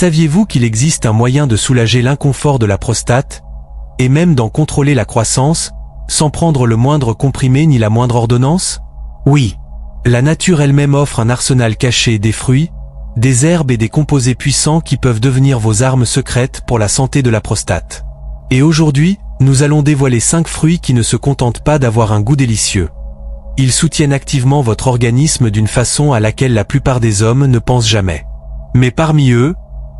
saviez-vous qu'il existe un moyen de soulager l'inconfort de la prostate, et même d'en contrôler la croissance, sans prendre le moindre comprimé ni la moindre ordonnance? Oui. La nature elle-même offre un arsenal caché des fruits, des herbes et des composés puissants qui peuvent devenir vos armes secrètes pour la santé de la prostate. Et aujourd'hui, nous allons dévoiler 5 fruits qui ne se contentent pas d'avoir un goût délicieux. Ils soutiennent activement votre organisme d'une façon à laquelle la plupart des hommes ne pensent jamais. Mais parmi eux,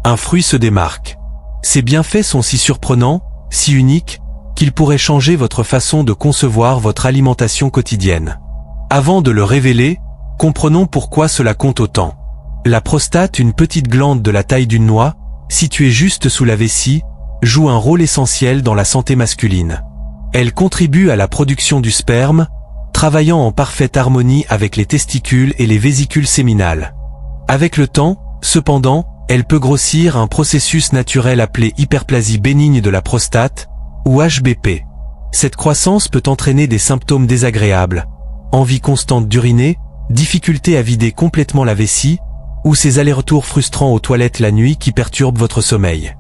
un fruit se démarque. Ses bienfaits sont si surprenants, si uniques, qu'ils pourraient changer votre façon de concevoir votre alimentation quotidienne. Avant de le révéler, comprenons pourquoi cela compte autant. La prostate, une petite glande de la taille d'une noix, située juste sous la vessie, joue un rôle essentiel dans la santé masculine. Elle contribue à la production du sperme, travaillant en parfaite harmonie avec les testicules et les vésicules séminales. Avec le temps, cependant, elle peut grossir un processus naturel appelé hyperplasie bénigne de la prostate, ou HBP. Cette croissance peut entraîner des symptômes désagréables, envie constante d'uriner, difficulté à vider complètement la vessie, ou ces allers-retours frustrants aux toilettes la nuit qui perturbent votre sommeil.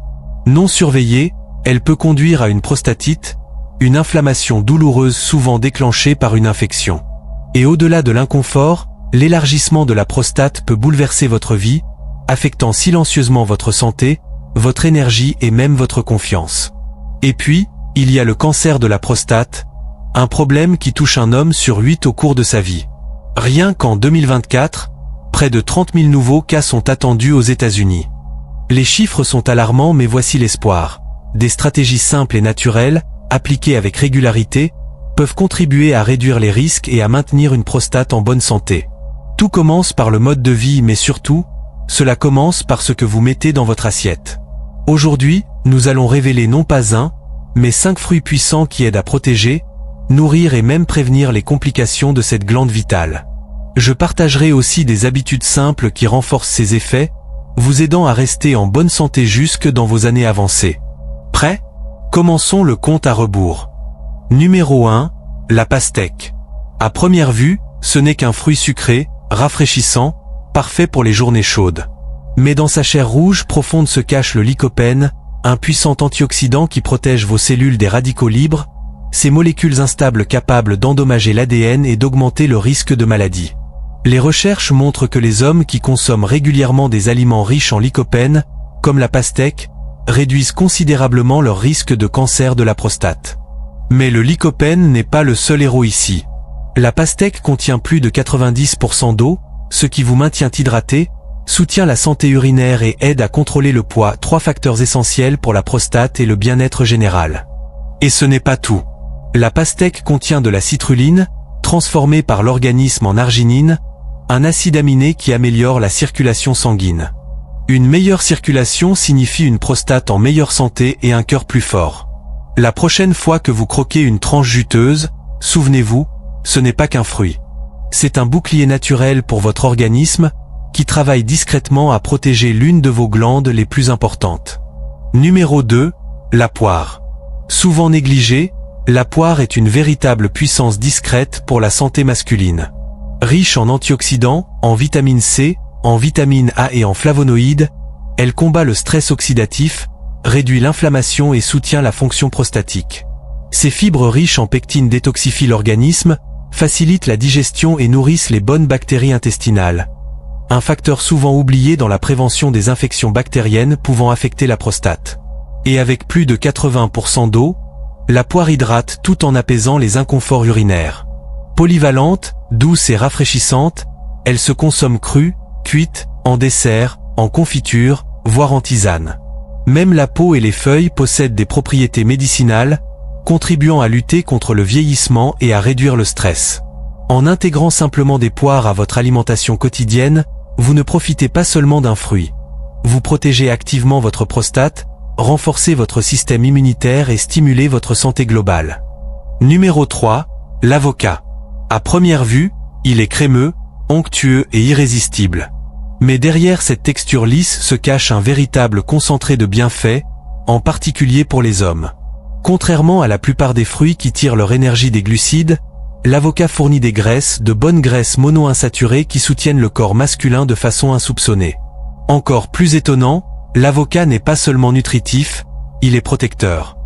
Non surveillée, elle peut conduire à une prostatite, une inflammation douloureuse souvent déclenchée par une infection. Et au-delà de l'inconfort, l'élargissement de la prostate peut bouleverser votre vie, affectant silencieusement votre santé, votre énergie et même votre confiance. Et puis, il y a le cancer de la prostate, un problème qui touche un homme sur 8 au cours de sa vie. Rien qu'en 2024, près de 30 000 nouveaux cas sont attendus aux États-Unis. Les chiffres sont alarmants, mais voici l'espoir. Des stratégies simples et naturelles, appliquées avec régularité, peuvent contribuer à réduire les risques et à maintenir une prostate en bonne santé. Tout commence par le mode de vie, mais surtout, cela commence par ce que vous mettez dans votre assiette. Aujourd'hui, nous allons révéler non pas un, mais 5 fruits puissants qui aident à protéger, nourrir et même prévenir les complications de cette glande vitale. Je partagerai aussi des habitudes simples qui renforcent ces effets, vous aidant à rester en bonne santé jusque dans vos années avancées. Prêt? Commençons le compte à rebours. Numéro 1, la pastèque. À première vue, ce n'est qu'un fruit sucré, rafraîchissant, parfait pour les journées chaudes. Mais dans sa chair rouge profonde se cache le lycopène, un puissant antioxydant qui protège vos cellules des radicaux libres, ces molécules instables capables d'endommager l'ADN et d'augmenter le risque de maladie. Les recherches montrent que les hommes qui consomment régulièrement des aliments riches en lycopène, comme la pastèque, réduisent considérablement leur risque de cancer de la prostate. Mais le lycopène n'est pas le seul héros ici. La pastèque contient plus de 90% d'eau, ce qui vous maintient hydraté, soutient la santé urinaire et aide à contrôler le poids, 3 facteurs essentiels pour la prostate et le bien-être général. Et ce n'est pas tout. La pastèque contient de la citrulline, transformée par l'organisme en arginine, un acide aminé qui améliore la circulation sanguine. Une meilleure circulation signifie une prostate en meilleure santé et un cœur plus fort. La prochaine fois que vous croquez une tranche juteuse, souvenez-vous, ce n'est pas qu'un fruit. C'est un bouclier naturel pour votre organisme, qui travaille discrètement à protéger l'une de vos glandes les plus importantes. Numéro 2, la poire. Souvent négligée, la poire est une véritable puissance discrète pour la santé masculine. Riche en antioxydants, en vitamine C, en vitamine A et en flavonoïdes, elle combat le stress oxydatif, réduit l'inflammation et soutient la fonction prostatique. Ces fibres riches en pectine détoxifient l'organisme, facilitent la digestion et nourrissent les bonnes bactéries intestinales. Un facteur souvent oublié dans la prévention des infections bactériennes pouvant affecter la prostate. Et avec plus de 80% d'eau, la poire hydrate tout en apaisant les inconforts urinaires. Polyvalente, douce et rafraîchissante, elle se consomme crue, cuite, en dessert, en confiture, voire en tisane. Même la peau et les feuilles possèdent des propriétés médicinales, contribuant à lutter contre le vieillissement et à réduire le stress. En intégrant simplement des poires à votre alimentation quotidienne, vous ne profitez pas seulement d'un fruit. Vous protégez activement votre prostate, renforcez votre système immunitaire et stimulez votre santé globale. Numéro 3, l'avocat. À première vue, il est crémeux, onctueux et irrésistible. Mais derrière cette texture lisse se cache un véritable concentré de bienfaits, en particulier pour les hommes. Contrairement à la plupart des fruits qui tirent leur énergie des glucides, l'avocat fournit des graisses, de bonnes graisses monoinsaturées qui soutiennent le corps masculin de façon insoupçonnée. Encore plus étonnant, l'avocat n'est pas seulement nutritif, il est protecteur.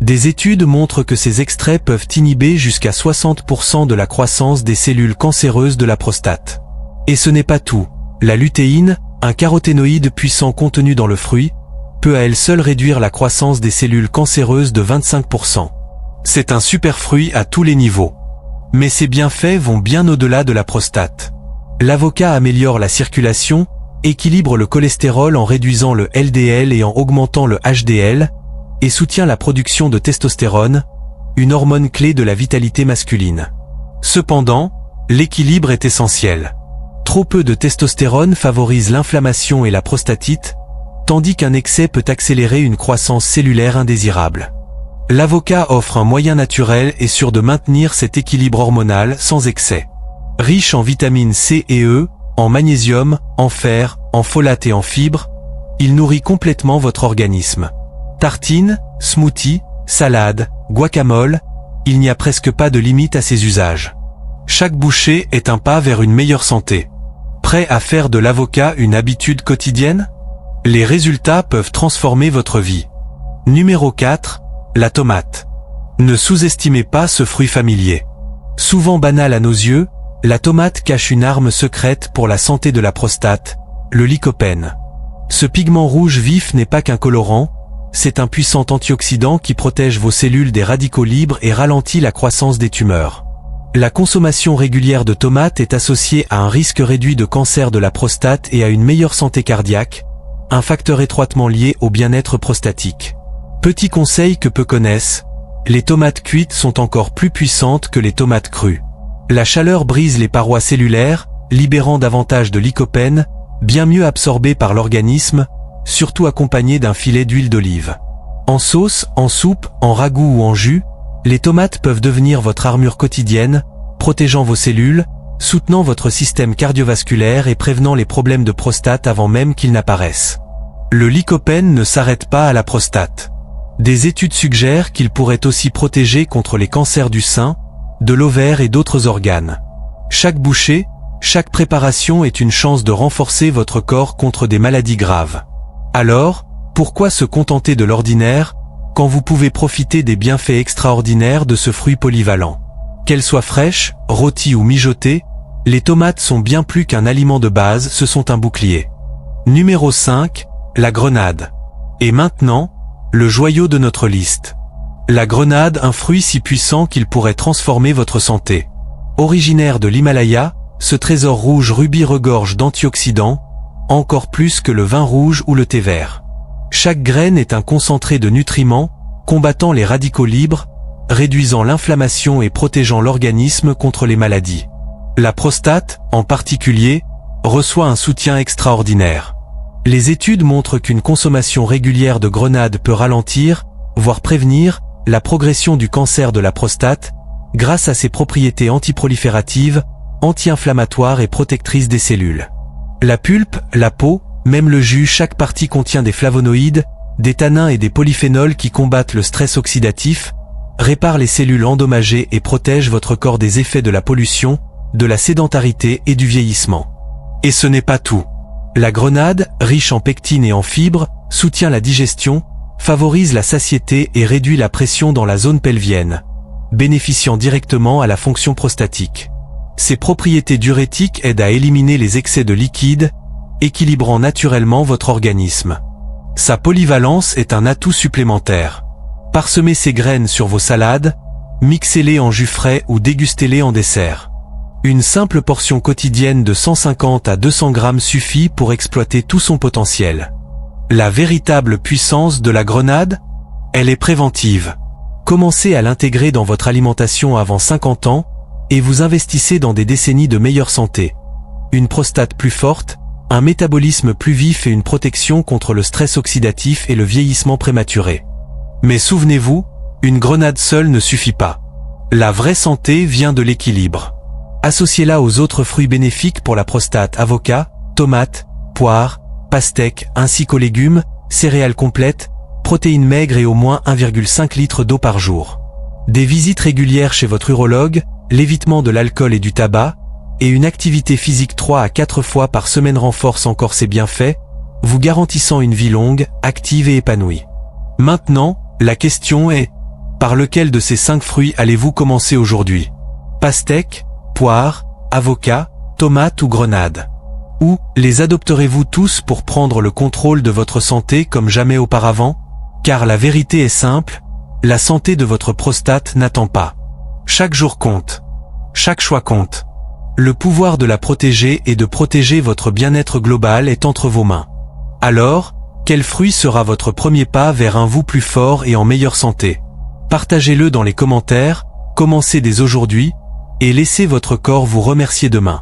Des études montrent que ces extraits peuvent inhiber jusqu'à 60% de la croissance des cellules cancéreuses de la prostate. Et ce n'est pas tout. La lutéine, un caroténoïde puissant contenu dans le fruit, peut à elle seule réduire la croissance des cellules cancéreuses de 25%. C'est un super fruit à tous les niveaux. Mais ses bienfaits vont bien au-delà de la prostate. L'avocat améliore la circulation, équilibre le cholestérol en réduisant le LDL et en augmentant le HDL, et soutient la production de testostérone, une hormone clé de la vitalité masculine. Cependant, l'équilibre est essentiel. Trop peu de testostérone favorise l'inflammation et la prostatite, tandis qu'un excès peut accélérer une croissance cellulaire indésirable. L'avocat offre un moyen naturel et sûr de maintenir cet équilibre hormonal sans excès. Riche en vitamines C et E, en magnésium, en fer, en folate et en fibres, il nourrit complètement votre organisme. Tartines, smoothies, salades, guacamole, il n'y a presque pas de limite à ses usages. Chaque bouchée est un pas vers une meilleure santé. Prêt à faire de l'avocat une habitude quotidienne? Les résultats peuvent transformer votre vie. Numéro 4, la tomate. Ne sous-estimez pas ce fruit familier. Souvent banal à nos yeux, la tomate cache une arme secrète pour la santé de la prostate, le lycopène. Ce pigment rouge vif n'est pas qu'un colorant, c'est un puissant antioxydant qui protège vos cellules des radicaux libres et ralentit la croissance des tumeurs. La consommation régulière de tomates est associée à un risque réduit de cancer de la prostate et à une meilleure santé cardiaque, un facteur étroitement lié au bien-être prostatique. Petit conseil que peu connaissent, les tomates cuites sont encore plus puissantes que les tomates crues. La chaleur brise les parois cellulaires, libérant davantage de lycopène, bien mieux absorbé par l'organisme, surtout accompagné d'un filet d'huile d'olive. En sauce, en soupe, en ragoût ou en jus, les tomates peuvent devenir votre armure quotidienne, protégeant vos cellules, soutenant votre système cardiovasculaire et prévenant les problèmes de prostate avant même qu'ils n'apparaissent. Le lycopène ne s'arrête pas à la prostate. Des études suggèrent qu'il pourrait aussi protéger contre les cancers du sein, de l'ovaire et d'autres organes. Chaque bouchée, chaque préparation est une chance de renforcer votre corps contre des maladies graves. Alors, pourquoi se contenter de l'ordinaire, quand vous pouvez profiter des bienfaits extraordinaires de ce fruit polyvalent? Qu'elles soient fraîches, rôties ou mijotées, les tomates sont bien plus qu'un aliment de base, ce sont un bouclier. Numéro 5, la grenade. Et maintenant, le joyau de notre liste. La grenade, un fruit si puissant qu'il pourrait transformer votre santé. Originaire de l'Himalaya, ce trésor rouge rubis regorge d'antioxydants, encore plus que le vin rouge ou le thé vert. Chaque graine est un concentré de nutriments, combattant les radicaux libres, réduisant l'inflammation et protégeant l'organisme contre les maladies. La prostate, en particulier, reçoit un soutien extraordinaire. Les études montrent qu'une consommation régulière de grenade peut ralentir, voire prévenir, la progression du cancer de la prostate, grâce à ses propriétés antiprolifératives, anti-inflammatoires et protectrices des cellules. La pulpe, la peau, même le jus, chaque partie contient des flavonoïdes, des tanins et des polyphénols qui combattent le stress oxydatif, réparent les cellules endommagées et protègent votre corps des effets de la pollution, de la sédentarité et du vieillissement. Et ce n'est pas tout. La grenade, riche en pectine et en fibres, soutient la digestion, favorise la satiété et réduit la pression dans la zone pelvienne, bénéficiant directement à la fonction prostatique. Ses propriétés diurétiques aident à éliminer les excès de liquide, équilibrant naturellement votre organisme. Sa polyvalence est un atout supplémentaire. Parsemez ces graines sur vos salades, mixez-les en jus frais ou dégustez-les en dessert. Une simple portion quotidienne de 150 à 200 grammes suffit pour exploiter tout son potentiel. La véritable puissance de la grenade? Elle est préventive. Commencez à l'intégrer dans votre alimentation avant 50 ans, et vous investissez dans des décennies de meilleure santé. Une prostate plus forte, un métabolisme plus vif et une protection contre le stress oxydatif et le vieillissement prématuré. Mais souvenez-vous, une grenade seule ne suffit pas. La vraie santé vient de l'équilibre. Associez-la aux autres fruits bénéfiques pour la prostate: avocat, tomate, poire, pastèque, ainsi qu'aux légumes, céréales complètes, protéines maigres et au moins 1,5 litre d'eau par jour. Des visites régulières chez votre urologue, l'évitement de l'alcool et du tabac, et une activité physique 3 à 4 fois par semaine renforcent encore ses bienfaits, vous garantissant une vie longue, active et épanouie. Maintenant, la question est, par lequel de ces 5 fruits allez-vous commencer aujourd'hui? Pastèque, poire, avocat, tomate ou grenade? Ou les adopterez-vous tous pour prendre le contrôle de votre santé comme jamais auparavant? Car la vérité est simple, la santé de votre prostate n'attend pas. Chaque jour compte. Chaque choix compte. Le pouvoir de la protéger et de protéger votre bien-être global est entre vos mains. Alors, quel fruit sera votre premier pas vers un vous plus fort et en meilleure santé? Partagez-le dans les commentaires, commencez dès aujourd'hui, et laissez votre corps vous remercier demain.